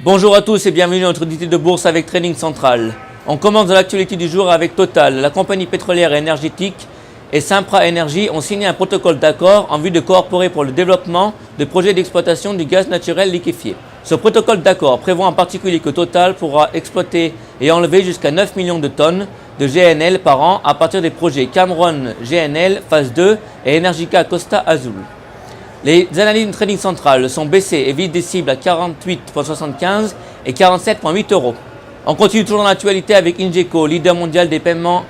Bonjour à tous et bienvenue dans notre unité de bourse avec Trading Central. On commence dans l'actualité du jour avec Total. La compagnie pétrolière et énergétique et Sempra Energy ont signé un protocole d'accord en vue de coopérer pour le développement de projets d'exploitation du gaz naturel liquéfié. Ce protocole d'accord prévoit en particulier que Total pourra exploiter et enlever jusqu'à 9 millions de tonnes de GNL par an à partir des projets Cameron GNL phase 2 et Energica Costa Azul. Les analyses de Trading Central sont baissées et visent des cibles à 48,75 et 47,8 euros. On continue toujours dans l'actualité avec Ingeco, leader mondial des paiements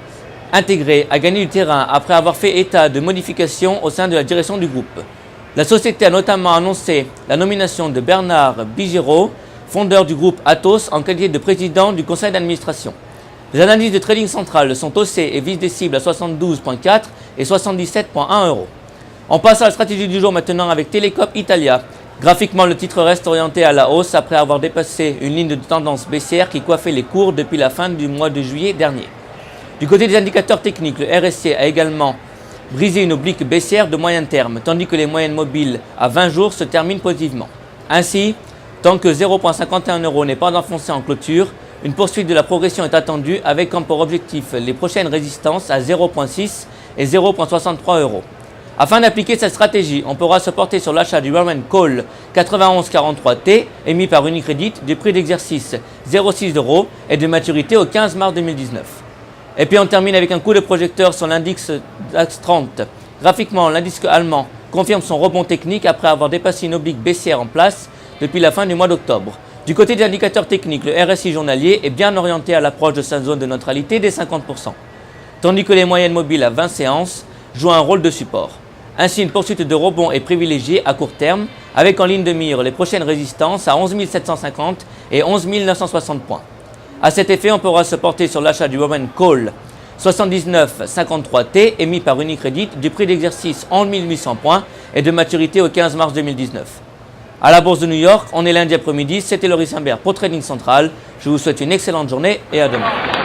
intégrés, a gagné du terrain après avoir fait état de modifications au sein de la direction du groupe. La société a notamment annoncé la nomination de Bernard Bigiraud, fondeur du groupe Atos, en qualité de président du conseil d'administration. Les analyses de Trading Central sont haussées et visent des cibles à 72,4 et 77,1 euros. On passe à la stratégie du jour maintenant avec Telecom Italia. Graphiquement, le titre reste orienté à la hausse après avoir dépassé une ligne de tendance baissière qui coiffait les cours depuis la fin du mois de juillet dernier. Du côté des indicateurs techniques, le RSI a également brisé une oblique baissière de moyen terme, tandis que les moyennes mobiles à 20 jours se terminent positivement. Ainsi, tant que 0,51 € n'est pas enfoncé en clôture, une poursuite de la progression est attendue avec comme pour objectif les prochaines résistances à 0,6 et 0,63 €. Afin d'appliquer cette stratégie, on pourra se porter sur l'achat du Warren Call 9143T émis par Unicredit du prix d'exercice 0,6 € et de maturité au 15 mars 2019. Et puis on termine avec un coup de projecteur sur l'indice DAX 30. Graphiquement, l'indice allemand confirme son rebond technique après avoir dépassé une oblique baissière en place depuis la fin du mois d'octobre. Du côté des indicateurs techniques, le RSI journalier est bien orienté à l'approche de sa zone de neutralité des 50%, tandis que les moyennes mobiles à 20 séances jouent un rôle de support. Ainsi, une poursuite de rebond est privilégiée à court terme, avec en ligne de mire les prochaines résistances à 11 750 et 11 960 points. À cet effet, on pourra se porter sur l'achat du Warren Call 7953T émis par Unicredit du prix d'exercice 11 800 points et de maturité au 15 mars 2019. À la bourse de New York, on est lundi après-midi, c'était Laurie Simbert pour Trading Central. Je vous souhaite une excellente journée et à demain.